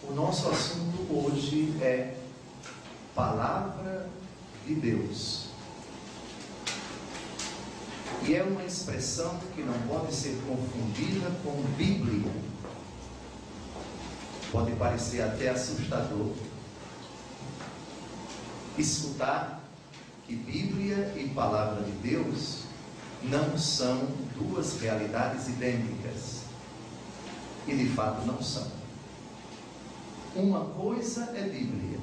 O nosso assunto hoje é Palavra de Deus. E é uma expressão que não pode ser confundida com Bíblia. Pode parecer até assustador escutar que Bíblia e Palavra de Deus não são duas realidades idênticas. E de fato não são. Uma coisa é Bíblia,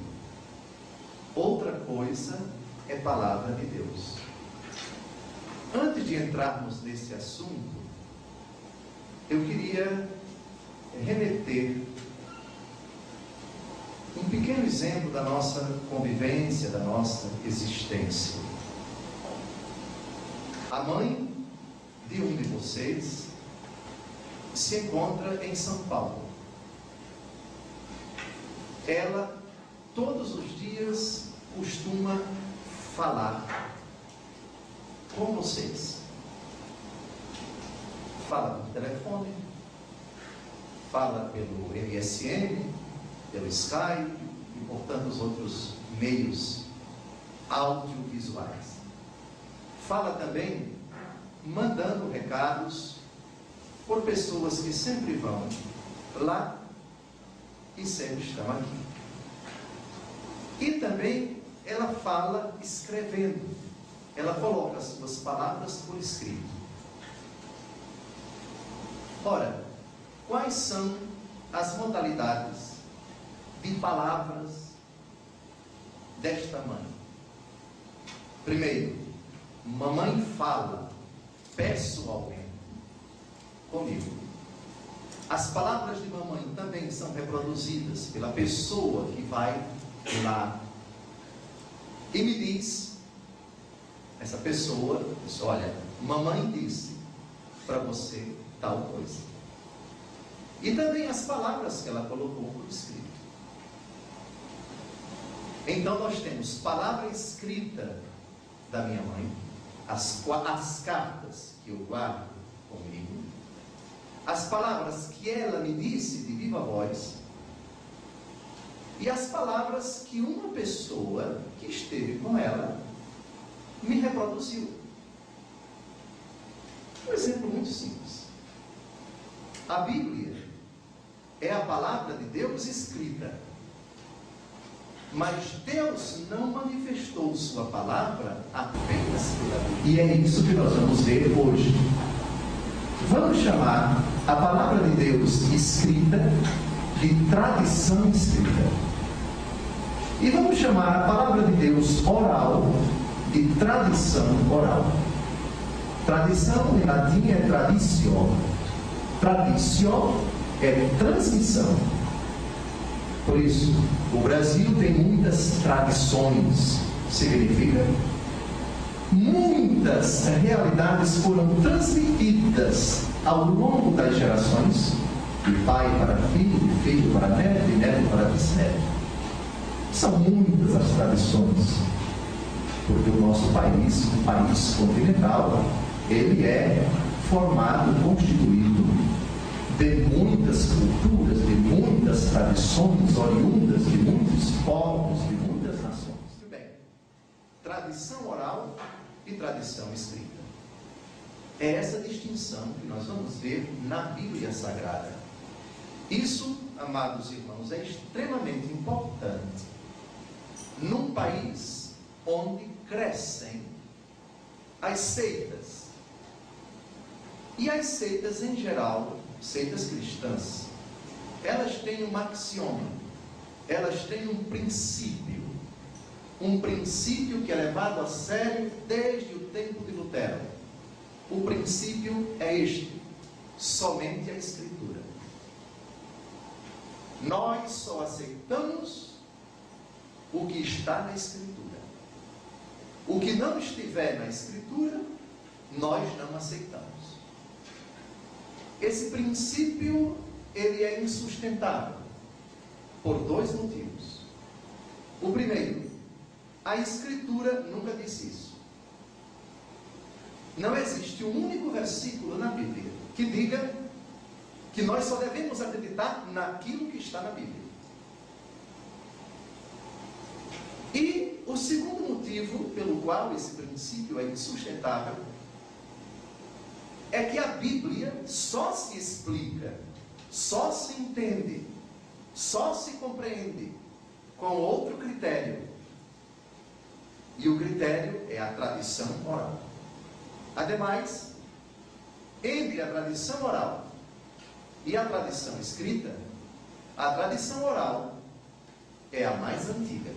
outra coisa é Palavra de Deus. Antes de entrarmos nesse assunto, eu queria remeter um pequeno exemplo da nossa convivência, da nossa existência. A mãe de um de vocês se encontra em São Paulo. Ela, todos os dias, costuma falar com vocês. Fala no telefone, fala pelo MSN, pelo Skype e por tantos outros meios audiovisuais. Fala também mandando recados por pessoas que sempre vão lá e sempre estão aqui. E também ela fala escrevendo. Ela coloca as suas palavras por escrito. Ora, quais são as modalidades de palavras desta mãe? Primeiro, mamãe fala pessoalmente comigo. As palavras de mamãe também são reproduzidas pela pessoa que vai lá e me diz, essa pessoa diz: olha, mamãe disse para você tal coisa. E também as palavras que ela colocou por escrito. Então nós temos palavra escrita da minha mãe, as cartas que eu guardo comigo, as palavras que ela me disse de viva voz, e as palavras que uma pessoa que esteve com ela me reproduziu. Um exemplo muito simples. A Bíblia é a palavra de Deus escrita, mas Deus não manifestou sua palavra apenas pela Bíblia. E é isso que nós vamos ver hoje. Vamos chamar a palavra de Deus escrita de tradição escrita. E vamos chamar a palavra de Deus oral de tradição oral. Tradição em latim é traditio. Traditio é transmissão. Por isso, o Brasil tem muitas tradições. Significa muitas realidades foram transmitidas ao longo das gerações, de pai para filho, de filho para neto, de neto para bisneto. São muitas as tradições, porque o nosso país, um país continental, ele é formado, constituído de muitas culturas, de muitas tradições, oriundas de muitos povos, de muitas nações. Muito bem. Tradição oral e tradição escrita. É essa distinção que nós vamos ver na Bíblia Sagrada. Isso, amados irmãos, é extremamente importante num país onde crescem as seitas. E as seitas em geral, seitas cristãs, elas têm um axioma, elas têm um princípio que é levado a sério desde o tempo de Lutero. O princípio é este: somente a Escritura. Nós só aceitamos o que está na Escritura. O que não estiver na Escritura, nós não aceitamos. Esse princípio, ele é insustentável por dois motivos. O primeiro, a Escritura nunca disse isso. Não existe um único versículo na Bíblia que diga que nós só devemos acreditar naquilo que está na Bíblia. E o segundo motivo pelo qual esse princípio é insustentável é que a Bíblia só se explica, só se entende, só se compreende com outro critério. E o critério é a tradição oral. Ademais, entre a tradição oral e a tradição escrita, a tradição oral é a mais antiga.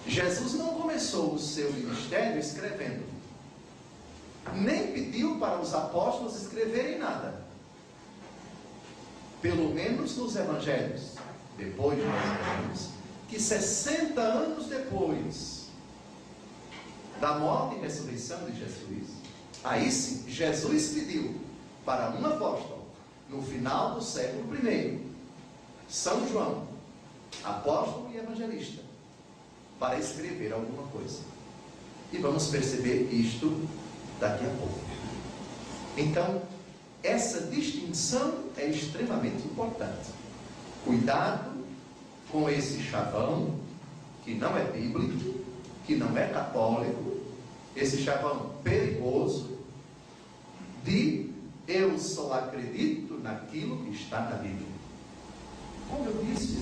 Jesus não começou o seu ministério escrevendo, nem pediu para os apóstolos escreverem nada. Pelo menos nos evangelhos. Depois nós vemos que 60 anos depois da morte e ressurreição de Jesus, aí sim, Jesus pediu para um apóstolo, no final do século I, São João, apóstolo e evangelista, para escrever alguma coisa. E vamos perceber isto daqui a pouco. Então, essa distinção é extremamente importante. Cuidado com esse chavão, que não é bíblico, que não é católico, esse chavão perigoso, de eu só acredito naquilo que está na Bíblia. Como eu disse,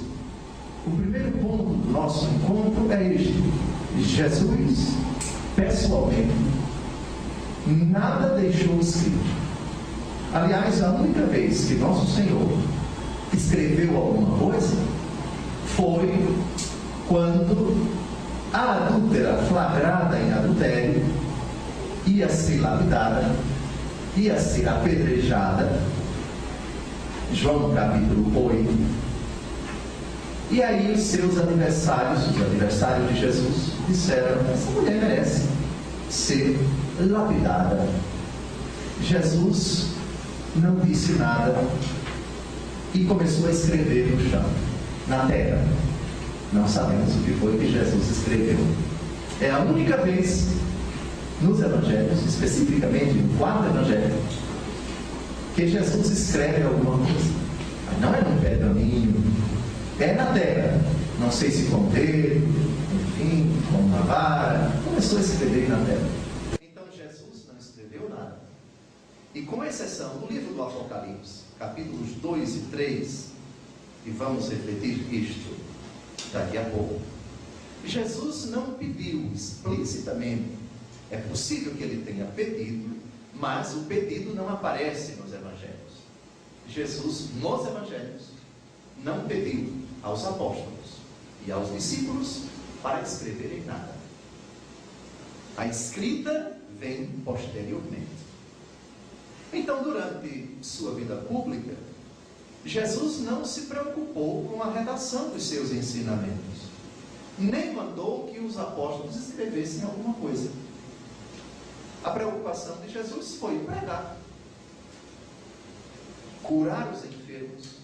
o primeiro ponto do nosso encontro é este: Jesus, pessoalmente, nada deixou escrito. Aliás, a única vez que nosso Senhor escreveu alguma coisa foi quando a adúltera, flagrada em adultério, ia ser lapidada, ia ser apedrejada. João capítulo 8. E aí os seus adversários, os adversários de Jesus, disseram: essa mulher merece ser lapidada. Jesus não disse nada e começou a escrever no chão, na terra. Não sabemos o que foi que Jesus escreveu. É a única vez nos evangelhos, especificamente no quarto evangelho, que Jesus escreve alguma coisa. Mas não é num pergaminho, é na terra. Não sei se com o dedo, enfim, com uma vara. Começou a escrever na terra. Então Jesus não escreveu nada. E com exceção do livro do Apocalipse, capítulos 2 e 3, e vamos refletir isto daqui a pouco, Jesus não pediu explicitamente. É possível que ele tenha pedido, mas o pedido não aparece nos evangelhos. Jesus, nos evangelhos, não pediu aos apóstolos e aos discípulos para escreverem nada. A escrita vem posteriormente. Então, durante sua vida pública, Jesus não se preocupou com a redação dos seus ensinamentos, nem mandou que os apóstolos escrevessem alguma coisa. A preocupação de Jesus foi pregar, curar os enfermos,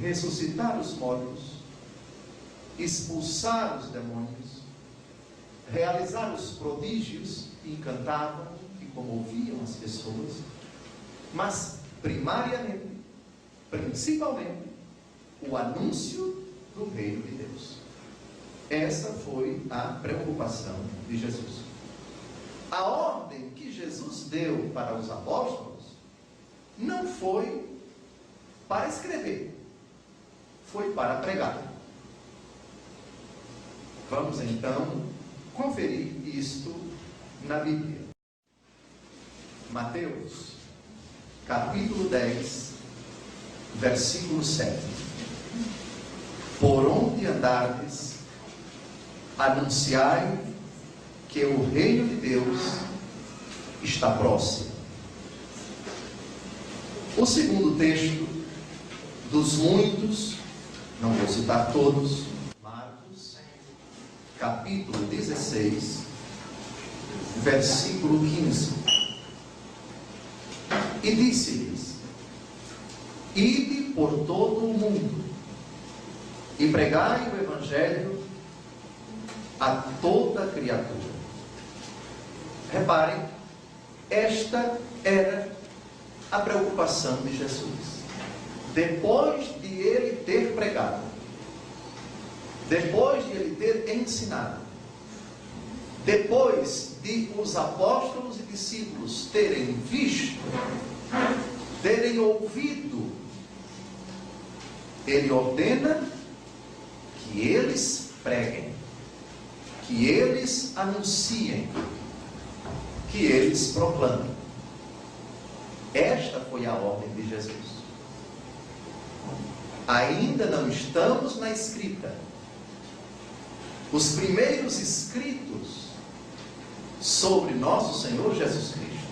ressuscitar os mortos, expulsar os demônios, realizar os prodígios que encantavam, que comoviam as pessoas, mas primariamente, principalmente, o anúncio do reino de Deus. Essa foi a preocupação de Jesus. A ordem que Jesus deu para os apóstolos não foi para escrever, foi para pregar. Vamos então conferir isto na Bíblia. Mateus, capítulo 10, versículo 7. Por onde andardes, anunciai que o reino de Deus está próximo. O segundo texto, dos muitos, não vou citar todos, Marcos, capítulo 16, versículo 15. E disse-lhes: ide por todo o mundo e pregai o evangelho a toda criatura. Reparem, esta era a preocupação de Jesus. Depois de ele ter pregado, depois de ele ter ensinado, depois de os apóstolos e discípulos terem visto, terem ouvido, ele ordena que eles preguem, que eles anunciem, que eles proclamem. Esta foi a ordem de Jesus. Ainda não estamos na escrita. Os primeiros escritos sobre nosso Senhor Jesus Cristo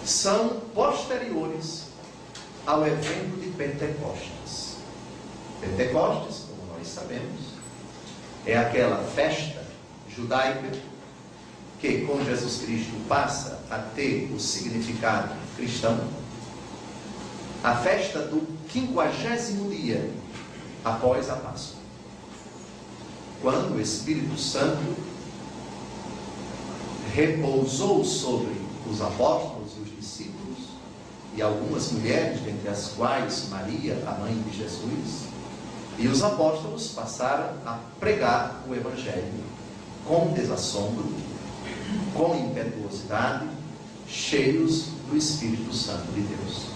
são posteriores ao evento de Pentecostes. Pentecostes, como nós sabemos, é aquela festa judaica que com Jesus Cristo passa a ter o significado cristão. A festa do 50º dia após a Páscoa, quando o Espírito Santo repousou sobre os apóstolos e os discípulos e algumas mulheres, dentre as quais Maria, a mãe de Jesus, e os apóstolos passaram a pregar o Evangelho com desassombro, com impetuosidade, cheios do Espírito Santo de Deus.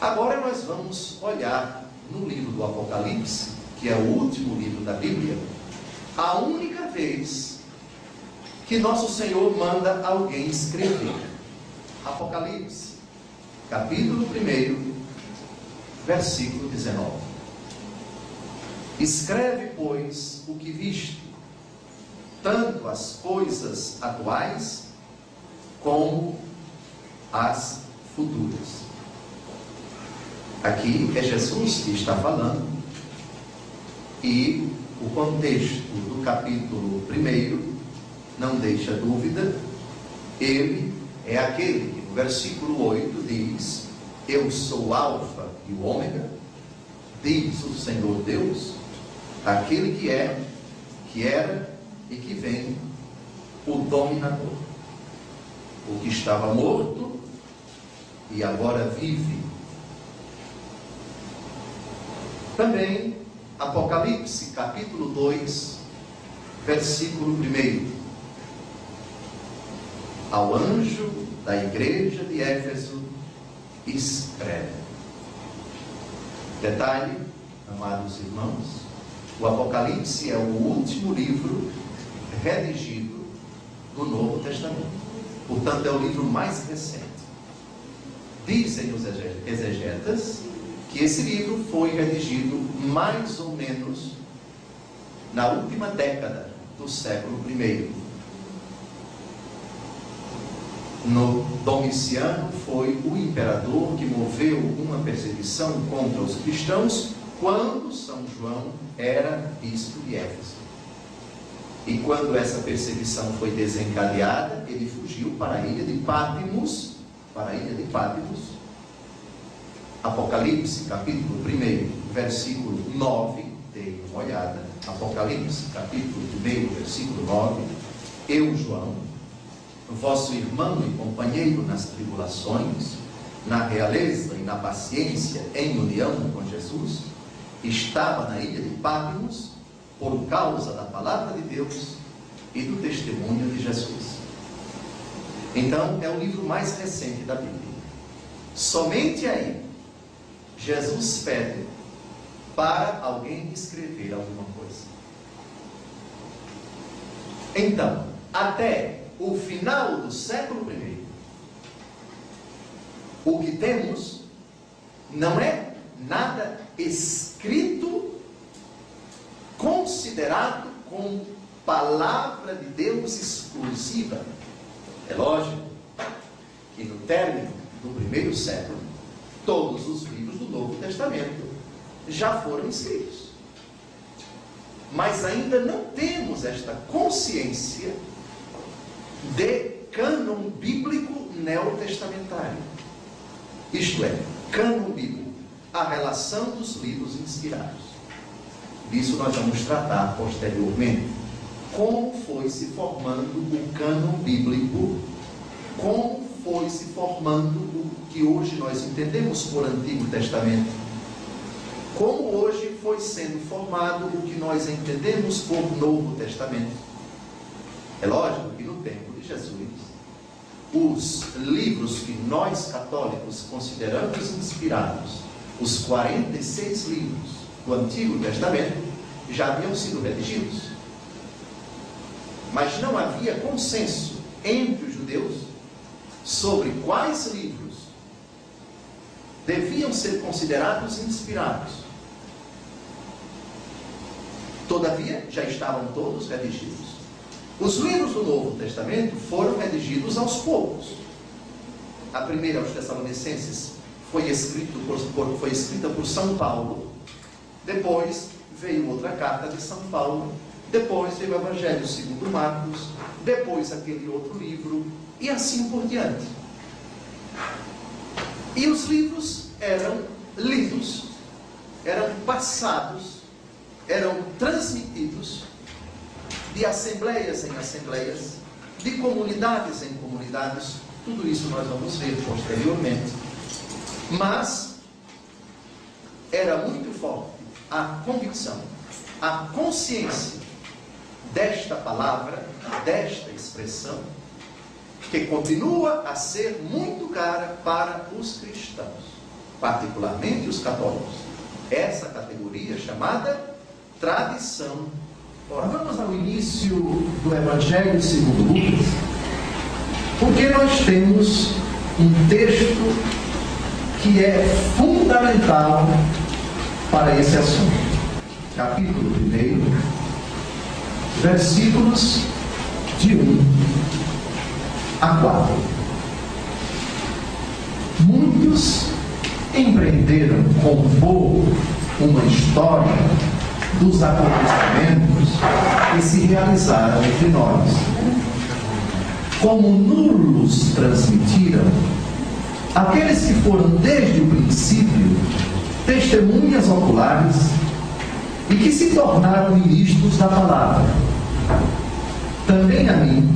Agora nós vamos olhar no livro do Apocalipse, que é o último livro da Bíblia, a única vez que nosso Senhor manda alguém escrever. Apocalipse, capítulo 1, versículo 19. Escreve, pois, o que viste, tanto as coisas atuais como as futuras. Aqui é Jesus que está falando, e o contexto do capítulo 1 não deixa dúvida. Ele é aquele que no versículo 8 diz: eu sou o Alfa e o Ômega, diz o Senhor Deus, aquele que é, que era e que vem, o dominador, o que estava morto e agora vive. Também Apocalipse, capítulo 2, versículo 1. Ao anjo da igreja de Éfeso escreve. Detalhe, amados irmãos, o Apocalipse é o último livro redigido no Novo Testamento. Portanto, é o livro mais recente. Dizem os exegetas que esse livro foi redigido mais ou menos na última década do século I. Domiciano foi o imperador que moveu uma perseguição contra os cristãos quando São João era bispo de Éfeso. E quando essa perseguição foi desencadeada, ele fugiu para a ilha de Patmos, Apocalipse, capítulo 1, versículo 9, dei uma olhada. Apocalipse, capítulo 1, versículo 9. Eu, João, vosso irmão e companheiro nas tribulações, na realeza e na paciência, em união com Jesus, estava na ilha de Patmos por causa da palavra de Deus e do testemunho de Jesus. Então, é o livro mais recente da Bíblia. Somente aí Jesus pede para alguém escrever alguma coisa. Então, até o final do século I, o que temos não é nada escrito, considerado como palavra de Deus exclusiva. É lógico que no término do primeiro século, todos os livros do Novo Testamento já foram escritos. Mas ainda não temos esta consciência de cânon bíblico neotestamentário. Isto é, cânon bíblico, a relação dos livros inspirados. Disso nós vamos tratar posteriormente. Como foi se formando o cânon bíblico, como foi se formando o que hoje nós entendemos por Antigo Testamento. como hoje foi sendo formado o que nós entendemos por Novo Testamento. É lógico que no tempo de Jesus, os livros que nós católicos consideramos inspirados, os 46 livros do Antigo Testamento, já haviam sido redigidos. Mas não havia consenso entre os judeus sobre quais livros deviam ser considerados inspirados. Todavia, já estavam todos redigidos. Os livros do Novo Testamento foram redigidos aos poucos. A primeira, aos Tessalonicenses, foi escrita por São Paulo. Depois veio outra carta de São Paulo. Depois veio o Evangelho segundo Marcos. Depois aquele outro livro. E assim por diante. E os livros eram lidos, eram passados, eram transmitidos de assembleias em assembleias, de comunidades em comunidades. Tudo isso nós vamos ver posteriormente. Mas era muito forte a convicção, a consciência desta palavra, desta expressão, que continua a ser muito cara para os cristãos, particularmente os católicos. Essa categoria chamada tradição oral. Vamos ao início do Evangelho segundo Lucas, porque nós temos um texto que é fundamental para esse assunto. Capítulo 1, versículos de 1 a 4. Muitos empreenderam compor uma história dos acontecimentos que se realizaram entre nós. Como nulos transmitiram aqueles que foram desde o princípio testemunhas oculares e que se tornaram ministros da palavra. Também a mim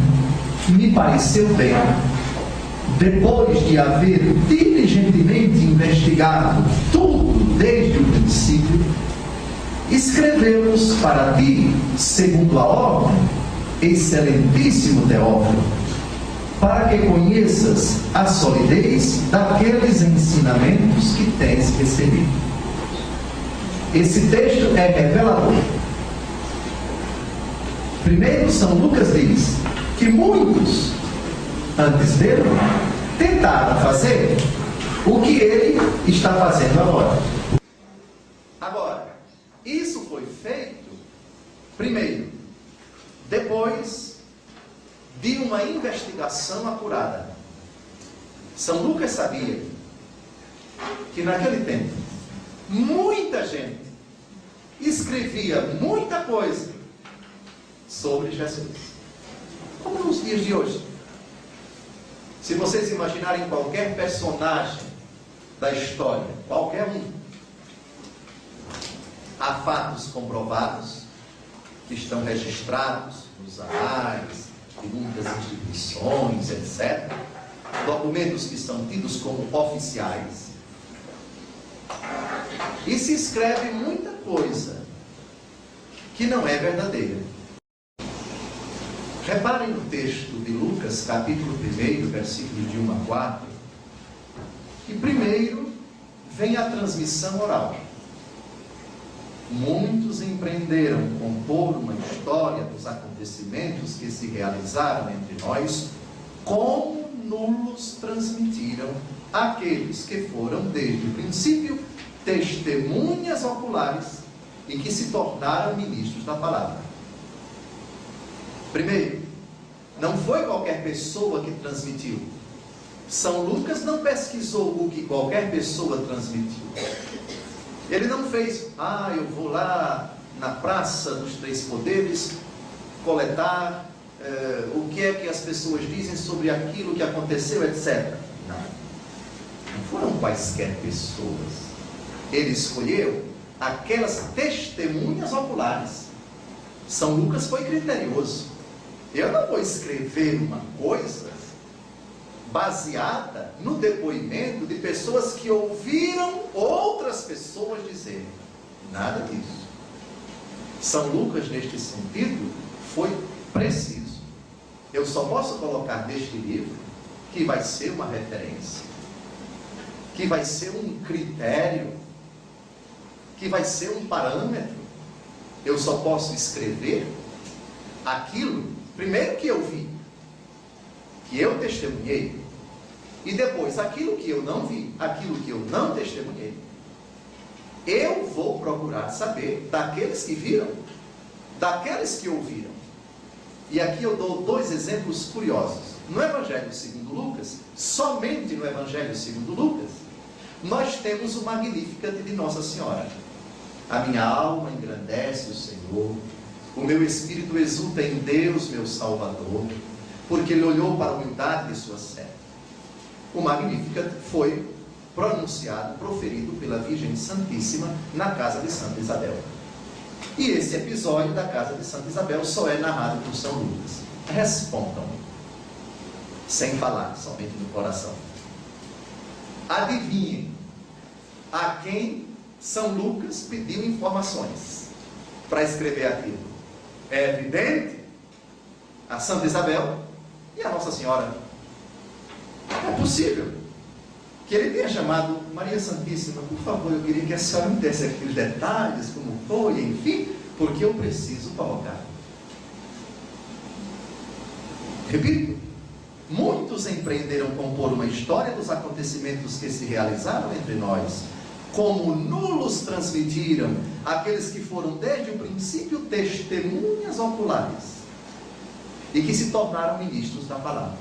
me pareceu bem, depois de haver diligentemente investigado tudo desde o princípio, escrevemos para ti, segundo a ordem, excelentíssimo Teófilo, para que conheças a solidez daqueles ensinamentos que tens recebido. Esse texto é revelador. Primeiro, São Lucas diz que muitos, antes dele, tentaram fazer o que ele está fazendo agora. Agora, isso foi feito, primeiro, depois de uma investigação apurada. São Lucas sabia que naquele tempo, muita gente escrevia muita coisa sobre Jesus. Como nos dias de hoje. Se vocês imaginarem qualquer personagem da história, qualquer um, há fatos comprovados que estão registrados nos anais de muitas instituições, etc. Documentos que são tidos como oficiais. E se escreve muita coisa que não é verdadeira. Reparem no texto de Lucas, capítulo 1, versículo de 1 a 4, que primeiro vem a transmissão oral. Muitos empreenderam compor uma história dos acontecimentos que se realizaram entre nós, como nulos transmitiram aqueles que foram desde o princípio testemunhas oculares e que se tornaram ministros da palavra. Primeiro, não foi qualquer pessoa que transmitiu. São Lucas não pesquisou o que qualquer pessoa transmitiu. Ele não fez, eu vou lá na Praça dos Três Poderes coletar o que é que as pessoas dizem sobre aquilo que aconteceu, etc. Não foram quaisquer pessoas. Ele escolheu aquelas testemunhas oculares. São Lucas foi criterioso. Eu não vou escrever uma coisa baseada no depoimento de pessoas que ouviram outras pessoas dizerem. Nada disso. São Lucas, neste sentido, foi preciso. Eu só posso colocar neste livro que vai ser uma referência, que vai ser um critério, que vai ser um parâmetro. Eu só posso escrever aquilo, primeiro, que eu vi, que eu testemunhei, e depois aquilo que eu não vi, aquilo que eu não testemunhei. Eu vou procurar saber daqueles que viram, daqueles que ouviram. E aqui eu dou dois exemplos curiosos. No Evangelho segundo Lucas, somente no Evangelho segundo Lucas, nós temos o Magnificat de Nossa Senhora. A minha alma engrandece o Senhor, o meu espírito exulta em Deus, meu Salvador, porque Ele olhou para a humildade de sua serva. O Magnificat foi pronunciado, proferido pela Virgem Santíssima na casa de Santa Isabel. E esse episódio da casa de Santa Isabel só é narrado por São Lucas. Respondam, sem falar, somente no coração. Adivinhem a quem São Lucas pediu informações para escrever aquilo. É evidente, a Santa Isabel e a Nossa Senhora. É possível que ele tenha chamado Maria Santíssima, por favor, eu queria que a senhora me desse aqueles detalhes, como foi, enfim, porque eu preciso colocar. Repito, muitos empreenderam compor uma história dos acontecimentos que se realizaram entre nós, como nulos transmitiram aqueles que foram desde o princípio testemunhas oculares e que se tornaram ministros da palavra.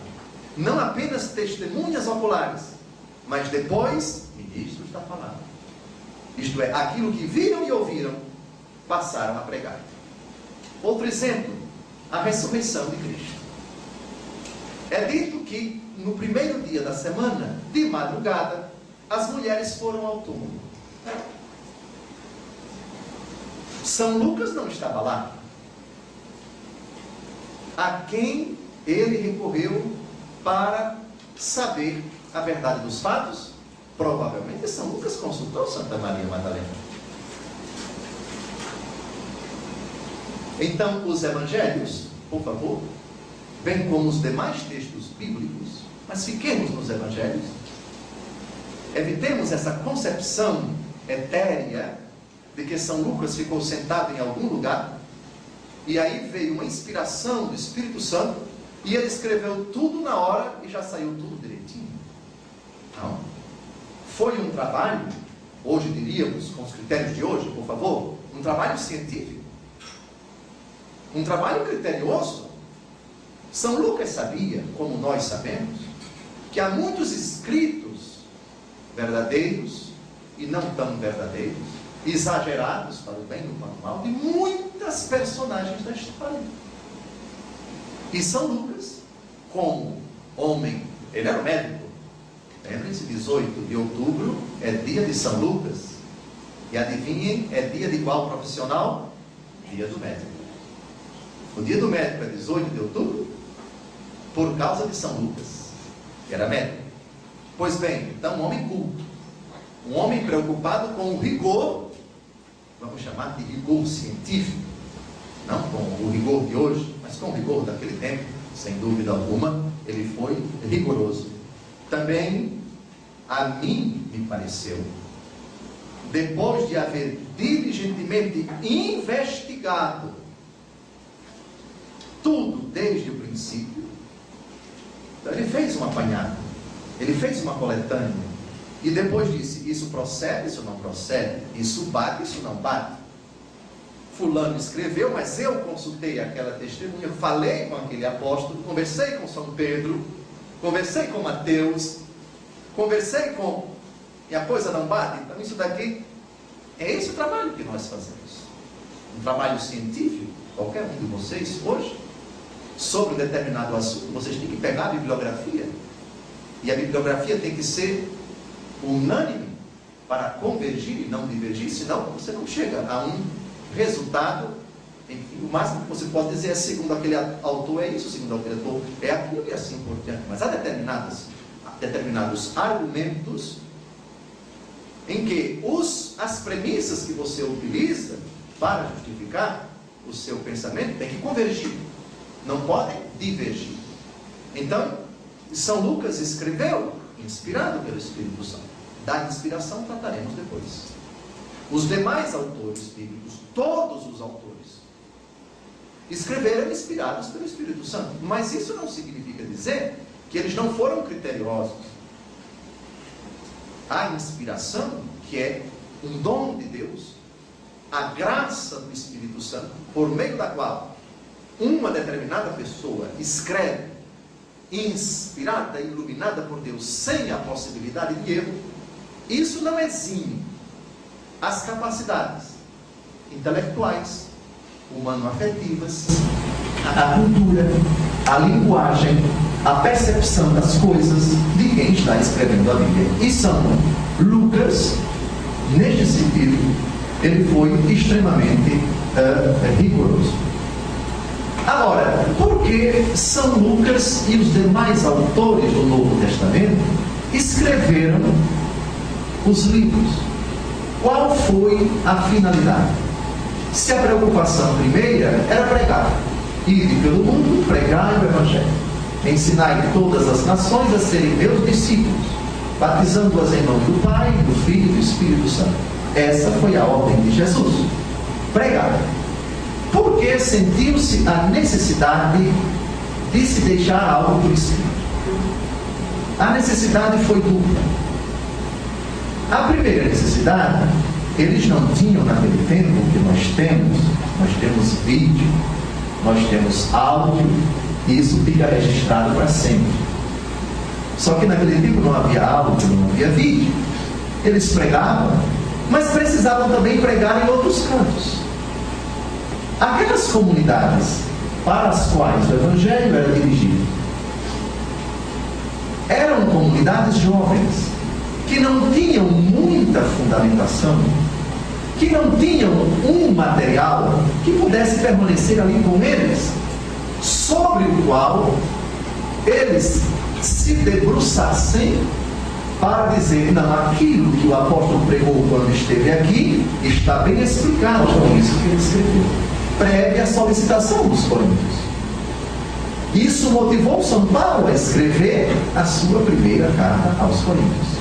Não apenas testemunhas oculares, mas depois ministros da palavra. Isto é, aquilo que viram e ouviram, passaram a pregar. Outro exemplo, a ressurreição de Cristo. É dito que no primeiro dia da semana, de madrugada, as mulheres foram ao túmulo. São Lucas não estava lá. A quem ele recorreu para saber a verdade dos fatos? Provavelmente São Lucas consultou Santa Maria Madalena. Então, os evangelhos, por favor, bem como os demais textos bíblicos, mas fiquemos nos evangelhos. Evitemos essa concepção etérea de que São Lucas ficou sentado em algum lugar e aí veio uma inspiração do Espírito Santo e ele escreveu tudo na hora e já saiu tudo direitinho. Não. Foi um trabalho, hoje diríamos, com os critérios de hoje, por favor, um trabalho científico, um trabalho criterioso. São Lucas sabia, como nós sabemos, que há muitos escritos verdadeiros e não tão verdadeiros, exagerados para o bem e para o mal, de muitas personagens da história. E São Lucas, como homem, ele era médico. Lembrem-se, 18 de outubro é dia de São Lucas. E adivinhem, é dia de qual profissional? Dia do médico. O dia do médico é 18 de outubro por causa de São Lucas, que era médico. Pois bem, então um homem culto, um homem preocupado com o rigor, vamos chamar de rigor científico, não com o rigor de hoje, mas com o rigor daquele tempo, sem dúvida alguma, ele foi rigoroso. Também a mim me pareceu, depois de haver diligentemente investigado tudo desde o princípio, então ele fez um apanhado, ele fez uma coletânea, e depois disse, isso procede, isso não procede, isso bate, isso não bate. Fulano escreveu, mas eu consultei aquela testemunha, falei com aquele apóstolo, conversei com São Pedro, conversei com Mateus, conversei com... e a coisa não bate. Então isso daqui, é esse o trabalho que nós fazemos. Um trabalho científico, qualquer um de vocês hoje, sobre um determinado assunto, vocês têm que pegar a bibliografia, e a bibliografia tem que ser unânime para convergir e não divergir, senão você não chega a um resultado. Enfim, o máximo que você pode dizer é, segundo aquele autor é isso, segundo aquele autor é aquilo, e assim por diante. Mas há determinados argumentos em que as premissas que você utiliza para justificar o seu pensamento têm que convergir, não podem divergir. Então, São Lucas escreveu, inspirado pelo Espírito Santo. Da inspiração trataremos depois. Os demais autores bíblicos, todos os autores, escreveram inspirados pelo Espírito Santo. Mas isso não significa dizer que eles não foram criteriosos. A inspiração, que é um dom de Deus, a graça do Espírito Santo, por meio da qual uma determinada pessoa escreve, inspirada, iluminada por Deus, sem a possibilidade de erro, isso não exime as capacidades intelectuais, humano-afetivas, a cultura, a linguagem, a percepção das coisas de quem está escrevendo a Bíblia. E São Lucas, neste sentido, ele foi extremamente rigoroso. Agora, por que São Lucas e os demais autores do Novo Testamento escreveram os livros? Qual foi a finalidade? Se a preocupação primeira era pregar, ide pelo mundo, pregai o Evangelho, ensinai todas as nações a serem meus discípulos, batizando-as em nome do Pai, do Filho e do Espírito Santo. Essa foi a ordem de Jesus: pregar. Porque sentiu-se a necessidade de se deixar algo por escrito. A necessidade foi dupla. A primeira necessidade, eles não tinham naquele tempo o que nós temos. Nós temos vídeo, nós temos áudio, e isso fica registrado para sempre. Só que naquele tempo não havia áudio, não havia vídeo. Eles pregavam, mas precisavam também pregar em outros cantos. Aquelas comunidades para as quais o Evangelho era dirigido eram comunidades jovens, que não tinham muita fundamentação, que não tinham um material que pudesse permanecer ali com eles, sobre o qual eles se debruçassem para dizer: não, aquilo que o apóstolo pregou quando esteve aqui está bem explicado, por isso que ele escreveu. Prévia solicitação dos coríntios. Isso motivou São Paulo a escrever a sua primeira carta aos coríntios.